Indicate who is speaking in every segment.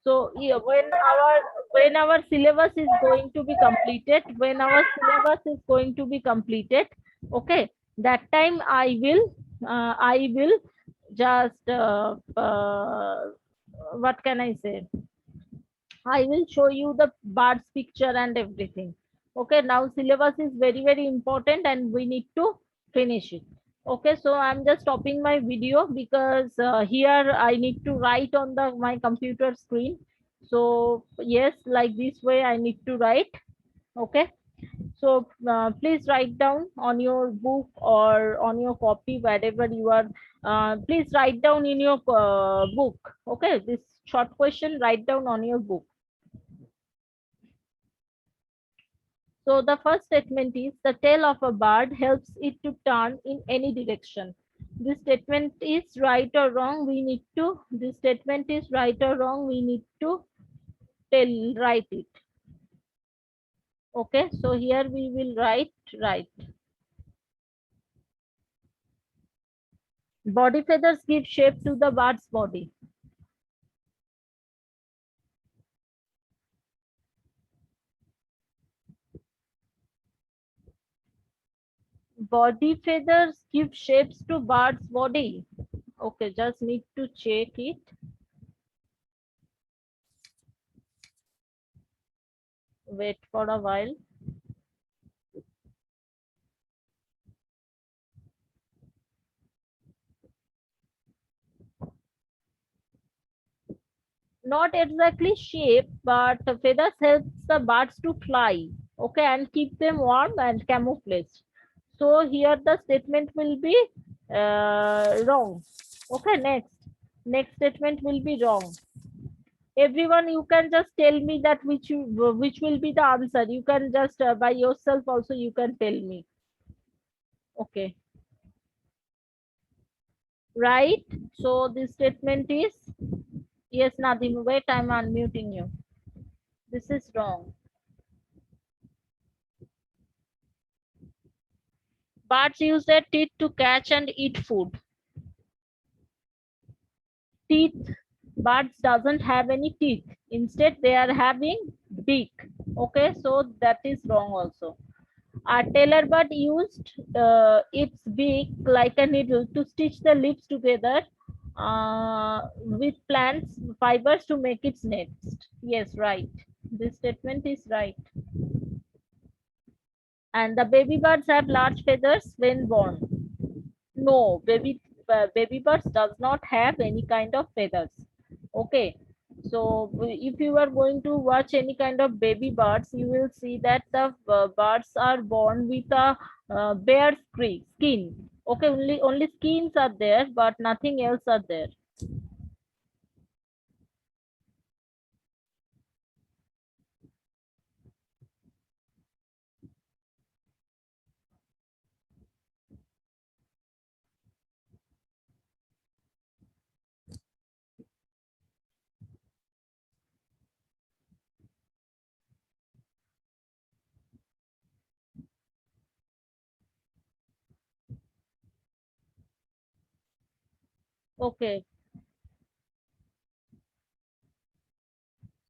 Speaker 1: So yeah, when our syllabus is going to be completed, okay, that time I will just what can I say? I will show you the birds picture and everything. Okay, now syllabus is very important and we need to finish it. Okay, so I'm just stopping my video because here I need to write on the my computer screen. So yes, like this way I need to write. Okay, so please write down on your book or on your copy wherever you are. Please write down in your book. Okay, this short question write down on your book. So the first statement is the tail of a bird helps it to turn in any direction. This statement is right or wrong. This statement is right or wrong. We need to write it. Okay, so here we will write right. Body feathers give shape to the bird's body. Body feathers give shapes to bird's body. Okay, just need to check it. Wait for a while. Not exactly shape, but feathers helps the birds to fly, okay, and keep them warm and camouflaged. So here the statement will be wrong. Okay, next statement will be wrong. Everyone, you can just tell me that which will be the answer. You can just by yourself also you can tell me. Okay, right. So this statement is yes, Nadim. Wait, I'm unmuting you. This is wrong. Birds use their teeth to catch and eat food. Teeth. Birds doesn't have any teeth. Instead, they are having beak. Okay, so that is wrong also. A tailor bird used its beak like a needle to stitch the leaves together with plants fibers to make its nest. Yes, right. This statement is right. And the baby birds have large feathers when born. No, baby birds does not have any kind of feathers. Okay, so if you are going to watch any kind of baby birds, you will see that the birds are born with a bare skin. Okay, only skins are there, but nothing else are there. Okay,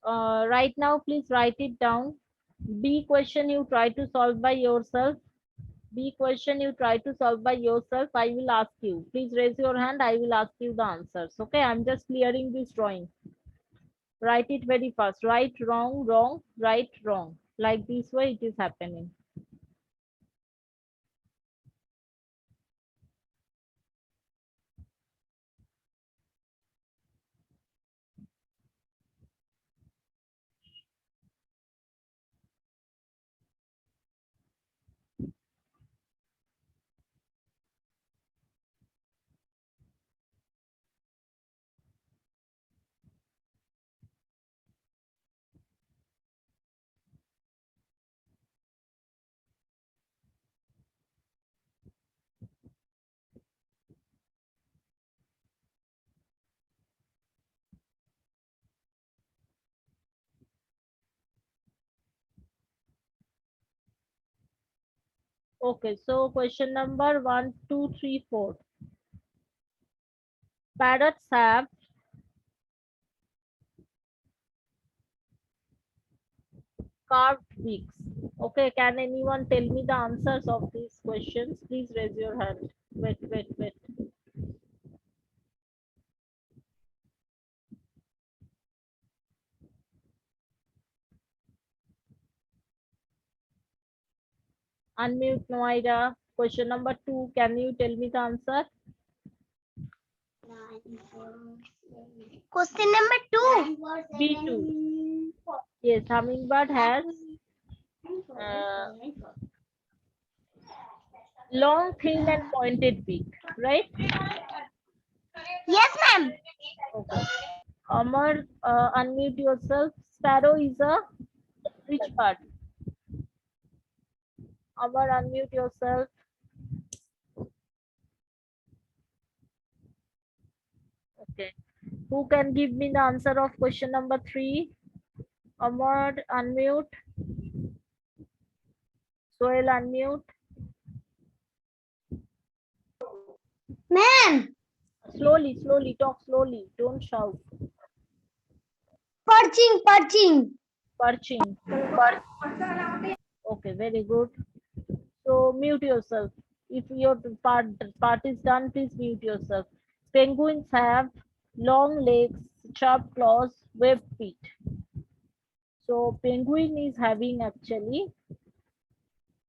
Speaker 1: right now please write it down. B question you try to solve by yourself. B question you try to solve by yourself. I will ask you. Please raise your hand. I will ask you the answers. Okay, I'm just clearing this drawing. Write it very fast. Right, wrong, wrong, right, wrong. Like this way it is happening. Okay, so question number 1, 2, 3, 4. Parrots have carved beaks. Okay, can anyone tell me the answers of these questions? Please raise your hand. Wait. Unmute Noida. Question number 2. Can you tell me the answer?
Speaker 2: Question number 2.
Speaker 1: B2. Yes, hummingbird has long, thin, and pointed beak, right?
Speaker 2: Yes, ma'am.
Speaker 1: Okay. Amar, unmute yourself. Sparrow is a which bird? Amar, unmute yourself. Okay. Who can give me the answer of question number 3? Amar, unmute. Soil, unmute.
Speaker 2: Ma'am.
Speaker 1: Slowly, talk slowly. Don't shout.
Speaker 2: Perching.
Speaker 1: Perching. Okay, very good. So mute yourself. If your part is done, please mute yourself. Penguins have long legs, sharp claws, webbed feet. So penguin is having actually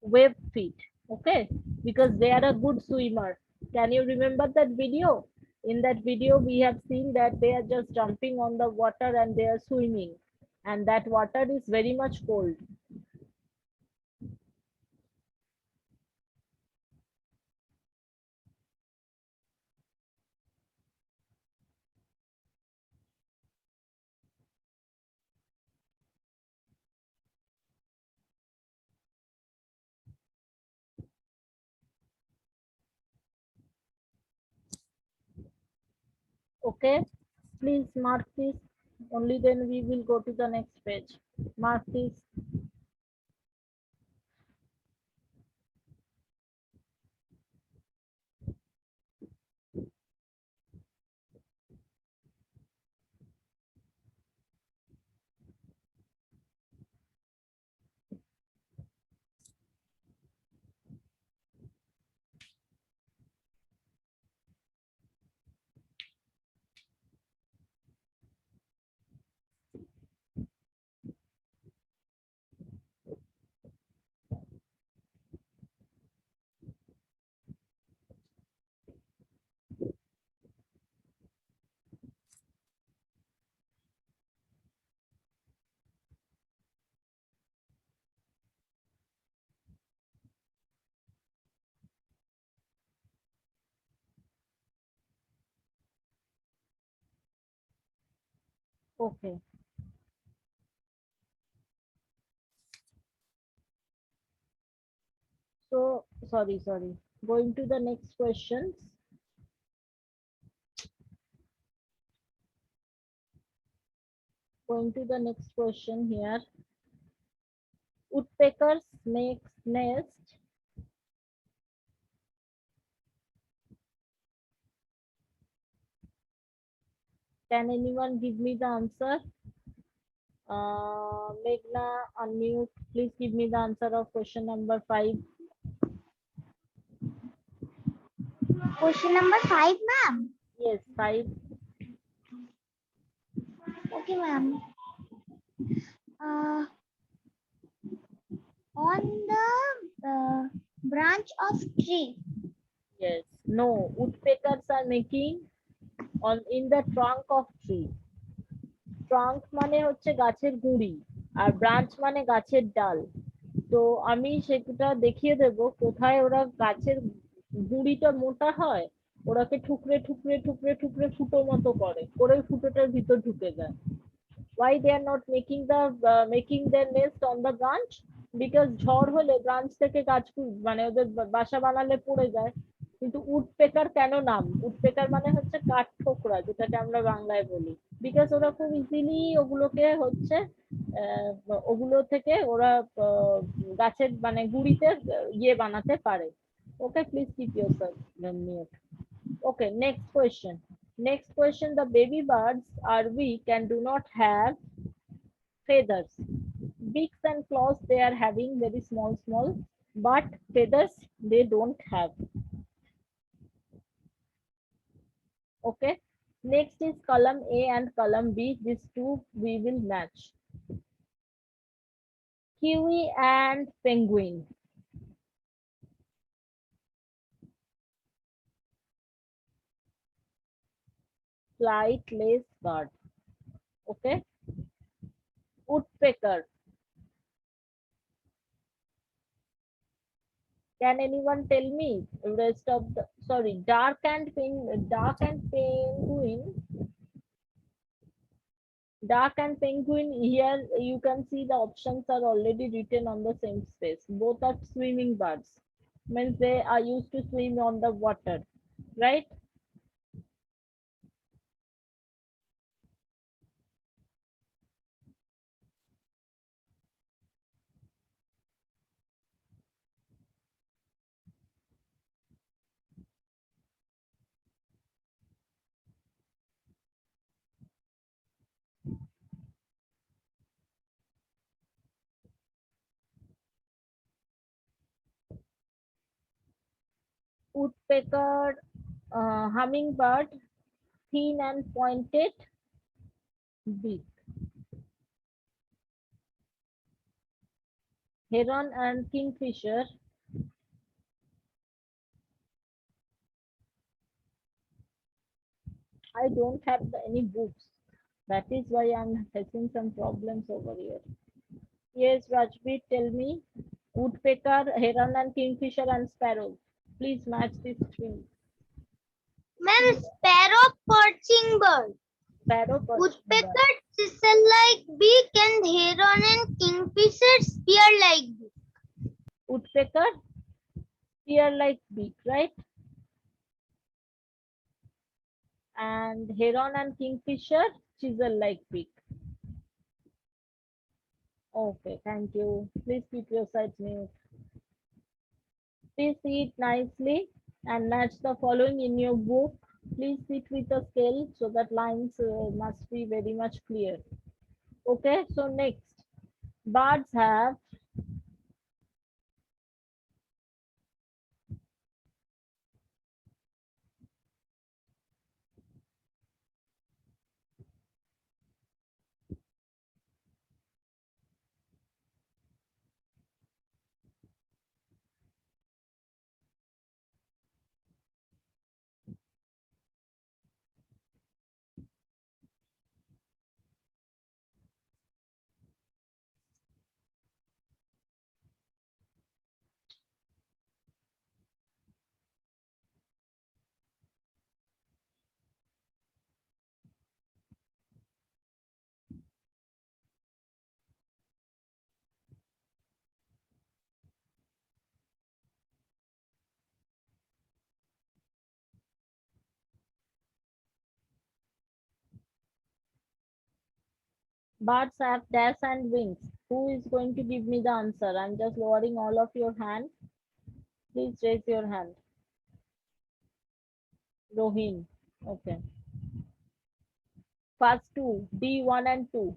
Speaker 1: webbed feet. Okay, because they are a good swimmer. Can you remember that video? In that video, we have seen that they are just jumping on the water and they are swimming, and that water is very much cold. Okay, please mark this. Only then we will go to the next page. Mark this. Okay. So sorry. Going to the next questions. Going to the next question here. Woodpeckers makes nest. Can anyone give me the answer? Meghna, unmute. Please give me the answer of question number 5.
Speaker 2: Question number 5, ma'am.
Speaker 1: Yes, 5.
Speaker 2: Okay, ma'am. On the branch of tree.
Speaker 1: Yes. No, woodpeckers are making on in the trunk of tree. Trunk মানে হচ্ছে গাছের গুঁড়ি আর branch মানে গাছের ডাল। তো আমি সেটা দেখিয়ে দেব কোথায় ওরা গাছের গুঁড়িটা মোটা হয়, ওরাকে ঠুকরে ঠুকরে ঠুকরে ঠুকরে ফুটো মতো করে ফুটোটার ভিতর ঢুকে যায়। Why they are not making their nest on the branch? Because ঝড় হলে ব্রাঞ্চ থেকে গাছ মানে ওদের বাসা বানালে পড়ে যায়। কিন্তু উডপেকার কেন নাম? উডপেকার মানে হচ্ছে কাঠ ঠোকরা, যেটাকে আমরা বাংলায় বলি। বিকজ ওরা খুব ইজিলি ওগুলোকে হচ্ছে ওগুলো থেকে ওরা গাছের মানে গুঁড়িতে ইয়ে বানাতে পারে। Okay, please keep yourself mute. Okay, next question. Next question, the baby birds are weak and do not have feathers. Beaks and claws they are having very small, but feathers they don't have. Okay. Next is column A and column B. These two we will match. Kiwi and penguin. Flightless bird. Okay. Woodpecker. Can anyone tell me rest of the sorry dark and penguin. Dark and penguin here you can see the options are already written on the same space. Both are swimming birds. Means they are used to swim on the water, right? Woodpecker, hummingbird, thin and pointed beak. Heron and kingfisher. I don't have any books. That is why I'm facing some problems over here. Yes, Rajbir, tell me. Woodpecker, heron and kingfisher and sparrow. Please match these three.
Speaker 2: Ma'am, sparrow perching bird.
Speaker 1: Sparrow, perch,
Speaker 2: Woodpecker chisel-like beak and heron and kingfisher spear-like beak.
Speaker 1: woodpecker, spear-like beak, right? And heron and kingfisher, chisel-like beak. Okay, thank you. Please keep your sides mute. Please sit nicely and match the following in your book. Please sit with a scale so that lines must be very much clear. Okay, so next, birds have dash and wings. Who is going to give me the answer? I'm just lowering all of your hands. Please raise your hand. Rohin. Okay. First two, D1 and 2.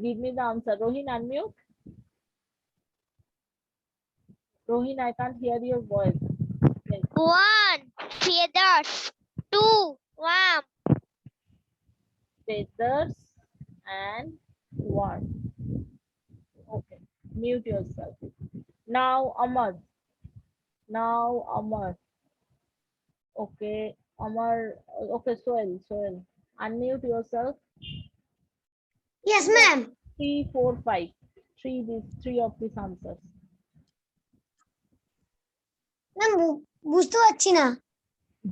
Speaker 1: Give me the answer. Rohin, unmute. Rohin, I can't hear your voice. Yes.
Speaker 2: 1. Feathers. 2. Worm.
Speaker 1: Feathers and 1. Okay. Mute yourself. Now, Amar. Now, Amar. Okay. Amar. Okay, Soil. Unmute yourself.
Speaker 2: Yes, ma'am.
Speaker 1: 3, 4, 5. Three of these answers.
Speaker 2: Ma'am, বুঝতে পারছি না।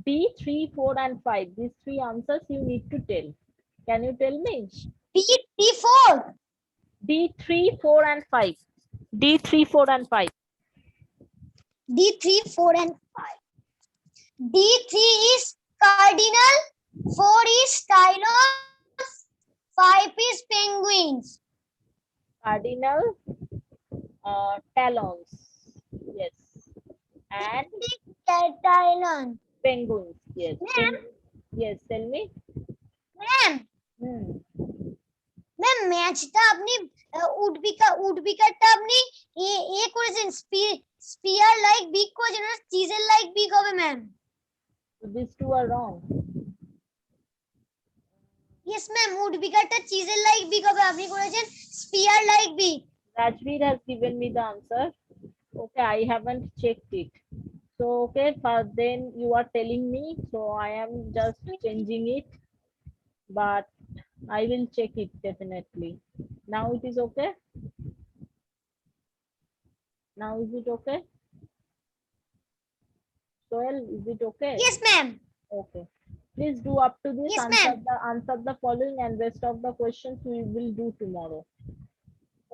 Speaker 1: D, 3, 4, and 5. These three answers you need to tell. Can you tell me?
Speaker 2: D4.
Speaker 1: D, 3, 4, and 5. D, 3, 4, and 5.
Speaker 2: D3, 4 and 5. D3 is cardinal, 4 is stylos, 5 is penguins.
Speaker 1: Cardinal, talons. Yes. And
Speaker 2: Talon.
Speaker 1: penguins. Yes.
Speaker 2: Ma'am.
Speaker 1: Yes, tell me.
Speaker 2: Ma'am,
Speaker 1: Hmm.
Speaker 2: Ma'am ম্যাচটা আপনি উডবিকারটা আপনি এ করেছেন spear like big করেছেন, chisel like big হবে ma'am.
Speaker 1: These two are wrong.
Speaker 2: Yes ma'am, উডবিকারটা chisel like big হবে, আপনি করেছেন spear like big.
Speaker 1: Rajveer has given me the answer. Okay, I haven't checked it. So okay, then you are telling me, so I am just changing it, but I will check it definitely. Now it is okay. Now is it okay? Soel, is it okay?
Speaker 2: Yes ma'am.
Speaker 1: Okay. Please do up to this.
Speaker 2: Yes, ma'am.
Speaker 1: Answer the following, and rest of the questions we will do tomorrow.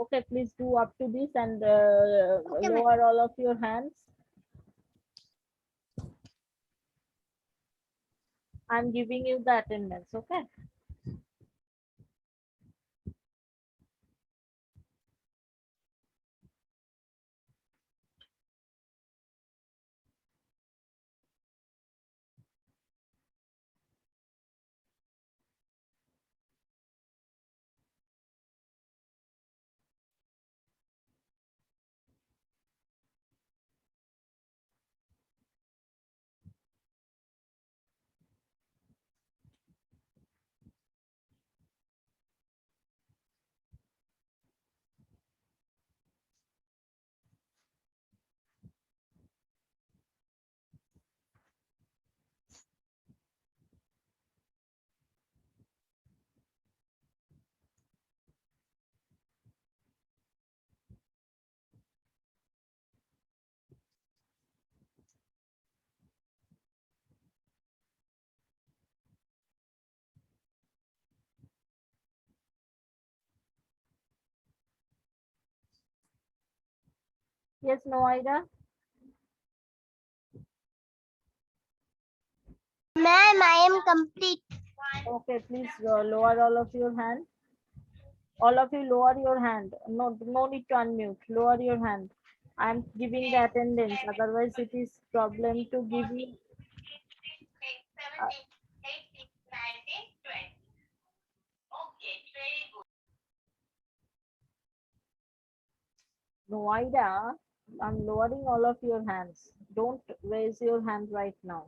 Speaker 1: Okay, please do up to this and
Speaker 2: Okay, ma'am.
Speaker 1: lower all of your hands. I'm giving you the attendance. Okay. Yes, Noida.
Speaker 2: Ma'am, I am complete.
Speaker 1: Okay, please lower all of your hand. All of you lower your hand. No need to unmute. Lower your hand. I'm giving the attendance. Otherwise, it is problem to give you. Noida, I'm lowering all of your hands. Don't raise your hand right now.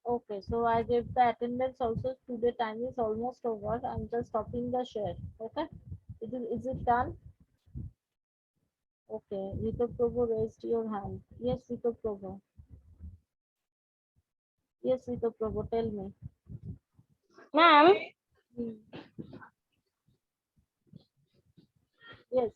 Speaker 1: Okay, so I gave the attendance also. Today time is almost over. I'm just stopping the share. Okay, is it done? Okay, Ritu Prabhu raised your hand. Yes, Ritu Prabhu. Yes, Ritu Prabhu, tell me.
Speaker 2: Ma'am,
Speaker 1: Hmm. Yes.